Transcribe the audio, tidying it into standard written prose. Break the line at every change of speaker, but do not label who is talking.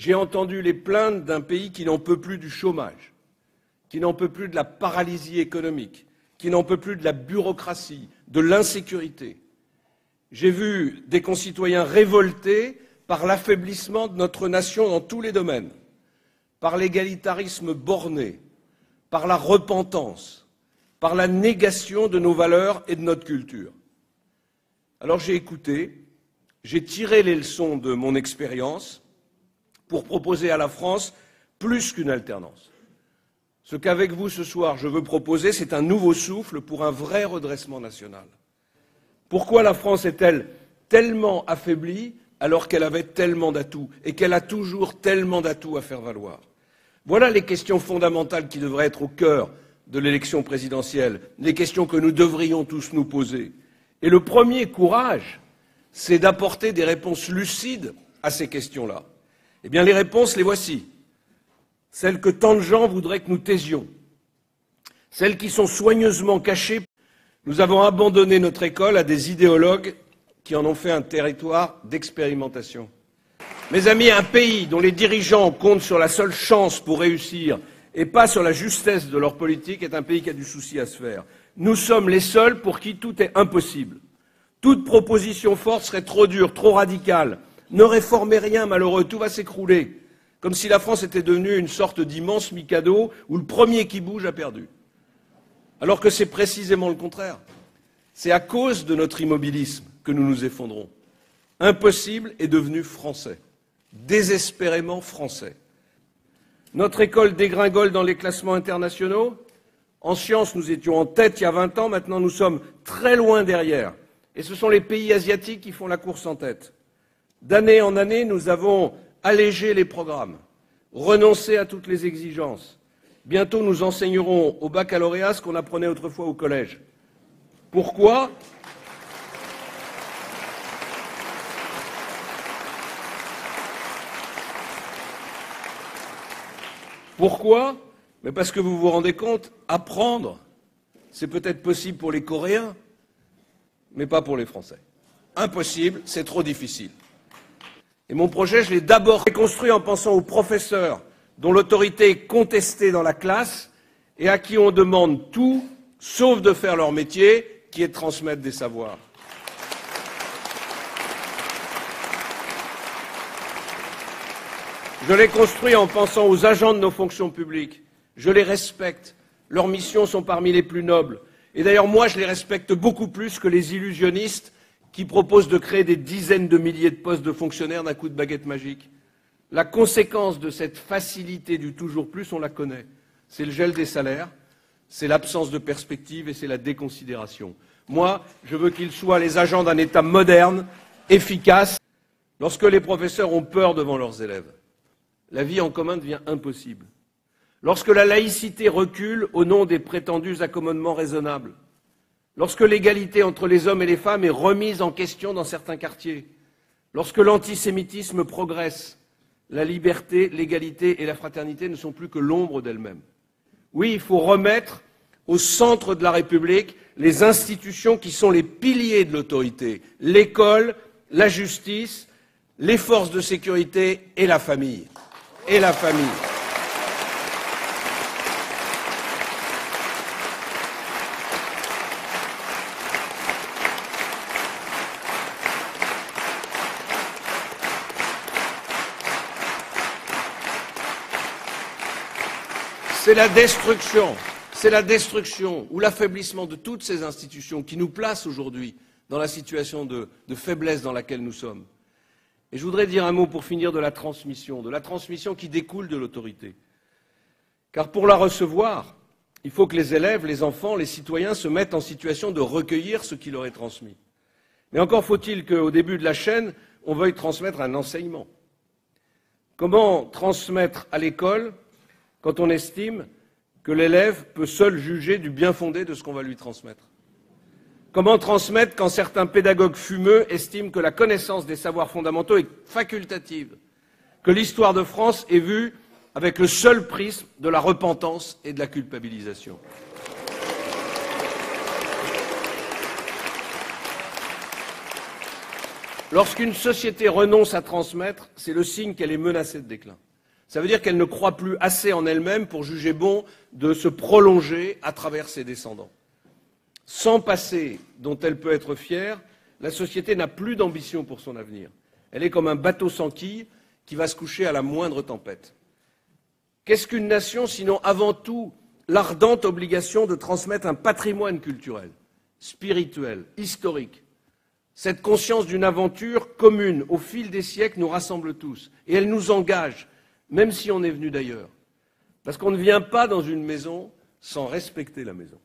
j'ai entendu les plaintes d'un pays qui n'en peut plus du chômage, qui n'en peut plus de la paralysie économique, qui n'en peut plus de la bureaucratie, de l'insécurité. J'ai vu des concitoyens révoltés par l'affaiblissement de notre nation dans tous les domaines, par l'égalitarisme borné, par la repentance, par la négation de nos valeurs et de notre culture. Alors j'ai écouté, j'ai tiré les leçons de mon expérience pour proposer à la France plus qu'une alternance. Ce qu'avec vous ce soir je veux proposer, c'est un nouveau souffle pour un vrai redressement national. Pourquoi la France est-elle tellement affaiblie alors qu'elle avait tellement d'atouts et qu'elle a toujours tellement d'atouts à faire valoir? Voilà les questions fondamentales qui devraient être au cœur de l'élection présidentielle, les questions que nous devrions tous nous poser. Et le premier courage, c'est d'apporter des réponses lucides à ces questions-là. Eh bien, les réponses, les voici. Celles que tant de gens voudraient que nous taisions. Celles qui sont soigneusement cachées. Nous avons abandonné notre école à des idéologues qui en ont fait un territoire d'expérimentation. Mes amis, un pays dont les dirigeants comptent sur la seule chance pour réussir et pas sur la justesse de leur politique est un pays qui a du souci à se faire. Nous sommes les seuls pour qui tout est impossible. Toute proposition forte serait trop dure, trop radicale. Ne réformez rien, malheureux, tout va s'écrouler. Comme si la France était devenue une sorte d'immense Mikado où le premier qui bouge a perdu. Alors que c'est précisément le contraire. C'est à cause de notre immobilisme que nous nous effondrons. Impossible est devenu français, désespérément français. Notre école dégringole dans les classements internationaux. En sciences, nous étions en tête il y a 20 ans, maintenant nous sommes très loin derrière. Et ce sont les pays asiatiques qui font la course en tête. D'année en année, nous avons allégé les programmes, renoncé à toutes les exigences. Bientôt, nous enseignerons au baccalauréat ce qu'on apprenait autrefois au collège. Pourquoi ? Pourquoi ? Mais parce que vous vous rendez compte, apprendre, c'est peut-être possible pour les Coréens, mais pas pour les Français. Impossible, c'est trop difficile. Et mon projet, je l'ai d'abord construit en pensant aux professeurs dont l'autorité est contestée dans la classe et à qui on demande tout, sauf de faire leur métier, qui est de transmettre des savoirs. Je l'ai construit en pensant aux agents de nos fonctions publiques. Je les respecte. Leurs missions sont parmi les plus nobles. Et d'ailleurs, moi, je les respecte beaucoup plus que les illusionnistes qui proposent de créer des dizaines de milliers de postes de fonctionnaires d'un coup de baguette magique. La conséquence de cette facilité du toujours plus, on la connaît. C'est le gel des salaires, c'est l'absence de perspective et c'est la déconsidération. Moi, je veux qu'ils soient les agents d'un État moderne, efficace. Lorsque les professeurs ont peur devant leurs élèves, la vie en commun devient impossible. Lorsque la laïcité recule au nom des prétendus accommodements raisonnables, lorsque l'égalité entre les hommes et les femmes est remise en question dans certains quartiers, lorsque l'antisémitisme progresse, la liberté, l'égalité et la fraternité ne sont plus que l'ombre d'elles-mêmes. Oui, il faut remettre au centre de la République les institutions qui sont les piliers de l'autorité, l'école, la justice, les forces de sécurité et la famille. Et la famille. C'est la destruction ou l'affaiblissement de toutes ces institutions qui nous placent aujourd'hui dans la situation de faiblesse dans laquelle nous sommes. Et je voudrais dire un mot pour finir de la transmission qui découle de l'autorité. Car pour la recevoir, il faut que les élèves, les enfants, les citoyens se mettent en situation de recueillir ce qui leur est transmis. Mais encore faut-il qu'au début de la chaîne, on veuille transmettre un enseignement. Comment transmettre à l'école quand on estime que l'élève peut seul juger du bien-fondé de ce qu'on va lui transmettre? Comment transmettre quand certains pédagogues fumeux estiment que la connaissance des savoirs fondamentaux est facultative, que l'histoire de France est vue avec le seul prisme de la repentance et de la culpabilisation? Lorsqu'une société renonce à transmettre, c'est le signe qu'elle est menacée de déclin. Ça veut dire qu'elle ne croit plus assez en elle-même pour juger bon de se prolonger à travers ses descendants. Sans passé dont elle peut être fière, la société n'a plus d'ambition pour son avenir. Elle est comme un bateau sans quille qui va se coucher à la moindre tempête. Qu'est-ce qu'une nation sinon avant tout l'ardente obligation de transmettre un patrimoine culturel, spirituel, historique? Cette conscience d'une aventure commune au fil des siècles nous rassemble tous et elle nous engage, même si on est venu d'ailleurs. Parce qu'on ne vient pas dans une maison sans respecter la maison.